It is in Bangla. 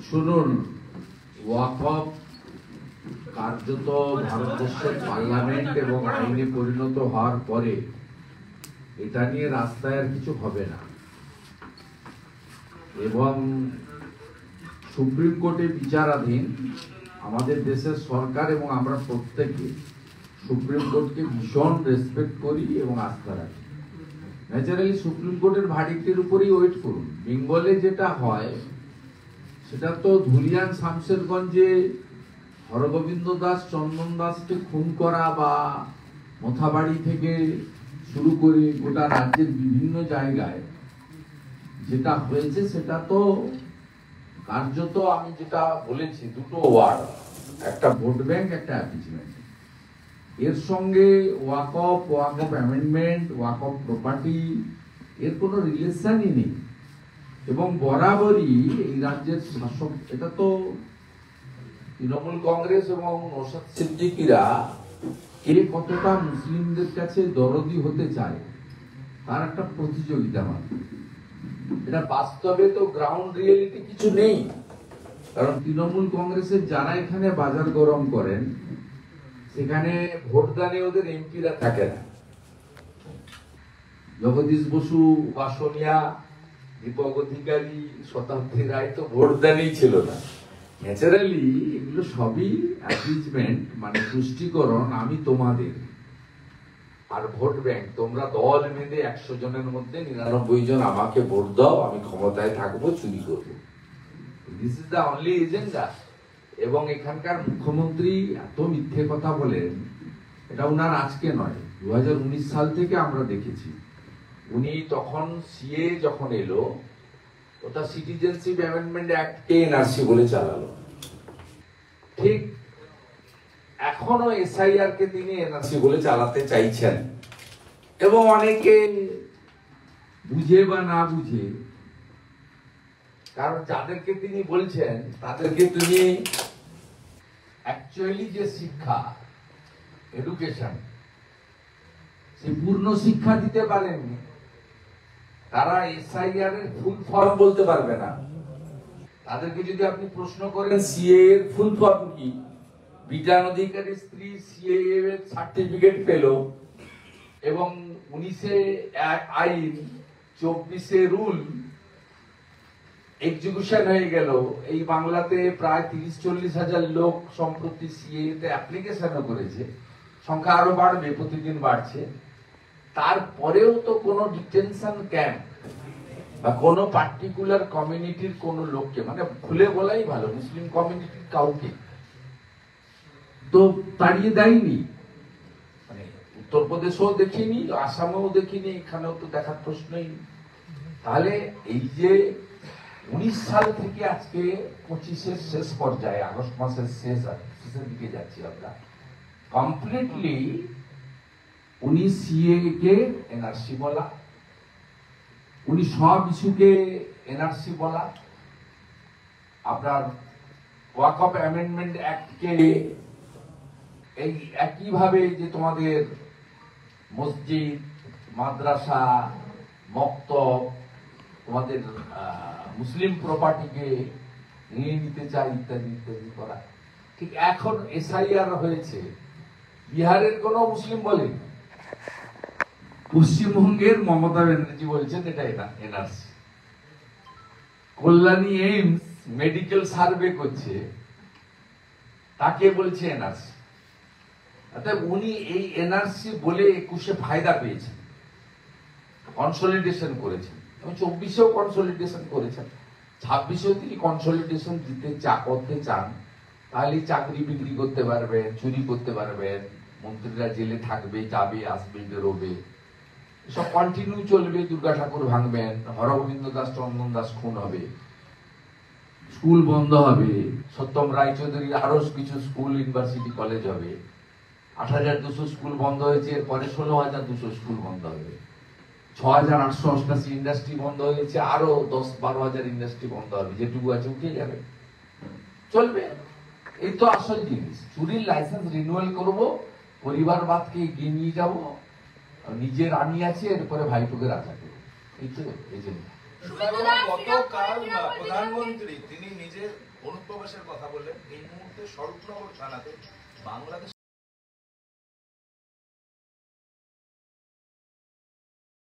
শুনুন, ওয়াকফ কার্যত ভারতবর্ষের পার্লামেন্ট এবং আইনে পরিণত হওয়ার পরে এটা নিয়ে রাস্তায় আর কিছু হবে না, এবং সুপ্রিম কোর্টে বিচারাধীন আমাদের দেশের সরকার এবং আমরা প্রত্যেকে সুপ্রিম কোর্টকে ভীষণ রেসপেক্ট করি এবং আস্থা রাখি। ন্যাচারালি সুপ্রিম কোর্টের ভার্ডিক্টের উপরেই ওয়েট করুন। বেঙ্গলে যেটা হয় সেটা তো ধুলিয়ান শামশেরগঞ্জে হরগোবিন্দ দাস চন্দন দাসকে খুন করা বা মোথাবাড়ি থেকে শুরু করে গোটা রাজ্যের বিভিন্ন জায়গায় যেটা হয়েছে সেটা তো কার্যত আমি যেটা বলেছি দুটো ওয়ার্ড, একটা ভোট ব্যাংক, একটা অ্যাপিচমেন্ট। এর সঙ্গে ওয়াকফ অ্যামেন্ডমেন্ট, ওয়াকফ প্রপার্টি এর কোনো রিলেশনই নেই। এবং বরাবরই এই রাজ্যের শাসক, এটা তো তৃণমূল কংগ্রেস এবং নওশাদ সিদ্দিকীরা কে কতটা মুসলিমদের কাছে দরদি হতে চায় তার একটা প্রতিযোগিতা মাত্র। এটা বাস্তবে তো গ্রাউন্ড রিয়েলিটি কিছু নেই। কারণ তৃণমূল কংগ্রেসের যারা এখানে বাজার গরম করেন সেখানে ভোটদানে ওদের এমপিরা থাকে না। জগদীশ বসু, বাসনিয়া, দীপক অধিকারী, শতাব্দী রায় তো ভোটদানেই ছিল না। ন্যাচারালি এগুলো সবই অ্যাপিচমেন্ট, মানে তুষ্টিকরণ। আমি তোমাদের আর ভোট ব্যাংক, তোমরা দল বেঁধে 100 জনের মধ্যে 99 জন আমাকে ভোট দাও, আমি ক্ষমতায় থাকবো, চুরি করবো। This is the only agenda. এবং এখানকার মুখ্যমন্ত্রী এত মিথ্যে কথা বলেন, এটা উনার আজকে নয়, 2019 সাল থেকে আমরা দেখেছি। উনি তখন সিএ যখন এলো, ওটা সিটিজেনশিপ অ্যামেন্ডমেন্ট অ্যাক্ট কে এনআরসি বলে চালালো। ঠিক এখনো এসআইআর কে তিনি এনআরসি বলে চালাতে চাইছেন। এবং অনেকে বুঝে বা না বুঝে, কারণ যাদেরকে তিনি বলছেন তাদেরকে তিনি অ্যাকচুয়ালি যে শিক্ষা, এডুকেশন, সে পূর্ণ শিক্ষা দিতে পারেননি। তারা এসআইআর এর ফুল ফর্ম বলতে পারবে না। তাদেরকে যদি আপনি প্রশ্ন করেন সিএ এর ফুল ফর্ম কি, বিটান অধিকারী স্ত্রী সিএ এর সার্টিফিকেট পেল এবং 19-এ আইন, 24-এ রুল এক্সিকিউশন হয়ে গেল। এই বাংলাতে প্রায় 30-40 হাজার লোক সম্প্রতি সিএ তে অ্যাপ্লিকেশনও করেছে। সংখ্যা আরো বাড়বে, প্রতিদিন বাড়ছে। তারপরেও তো কোনো ডিটেনশন ক্যাম্প বা কোনো পার্টিকুলার কমিউনিটির কোনো লোককে, মানে খুলে বলাই ভালো, মুসলিম কমিউনিটির কাউকে তো তাড়িয়ে দেয়নি। মানে উত্তরপ্রদেশেও দেখিনি, আসামেও দেখিনি, এখানেও তো দেখার প্রশ্নই। তাহলে এই যে 19 সাল থেকে আজকে 25-এর শেষ পর্যায়ে, আগস্ট মাসের শেষের দিকে যাচ্ছি আমরা, কমপ্লিটলি উনি সিএ কে এনআরসি বলা, উনি সব ইস্যুকে এনআরসি বলা, আপনার ওয়াকফ অ্যামেন্ডমেন্ট অ্যাক্ট কে এই একইভাবে যে তোমাদের মসজিদ, মাদ্রাসা, মক্তব, তোমাদের মুসলিম প্রপার্টিকে নিয়ে নিতে চাই, ইত্যাদি ইত্যাদি করা। ঠিক এখন এসআইআর হয়েছে, বিহারের কোন মুসলিম বলেন, পশ্চিমবঙ্গের মমতা ব্যানার্জি বলছেন এটা NRC. Kalyani AIIMS medical survey করছে, তাকে বলছে এনআরসি। অর্থাৎ উনি এই এনআরসি বলে 21-এ ফায়দা পেয়েছেন, কনসলিডেশন করেছেন, এবং 24-এও কনসলিডেশন করেছেন, 26-এও তিনি কনসলিডেশন করতে চান। তাহলে চাকরি বিক্রি করতে পারবেন, চুরি করতে পারবেন, মন্ত্রীরা জেলে থাকবে, যাবে, আসবে, বেরোবে, সব কন্টিনিউ চলবে। দুর্গা ঠাকুর ভাঙবেন, হরগোবিন্দ দাস চন্দন দাস খুন হবে, স্কুল বন্ধ হবে, সত্যম রায়চৌধুরী আরো কিছু স্কুল, ইউনিভার্সিটি, কলেজ হবে। 8,200 স্কুল বন্ধ হয়েছে, এরপরে 16,200 স্কুল বন্ধ হবে। 6,888 ইন্ডাস্ট্রি বন্ধ হয়েছে, আরো 10-12 হাজার ইন্ডাস্ট্রি বন্ধ হবে। যেটুকু আছে উঠে যাবে, চলবে। এই তো আসল জিনিস। চুরির লাইসেন্স রিনিউয়াল করবো, পরিবারবাদকে এগিয়ে নিয়ে যাবো, নিজের রানী আছে, এরপরে ভাইপোকে রাজা করবো, এই তো এজেন্ডা। গতকাল প্রধানমন্ত্রী তিনি নিজের অনুপ্রবেশের কথা বললেন। এই মুহূর্তে স্বরূপনগর থানাতে বাংলাদেশ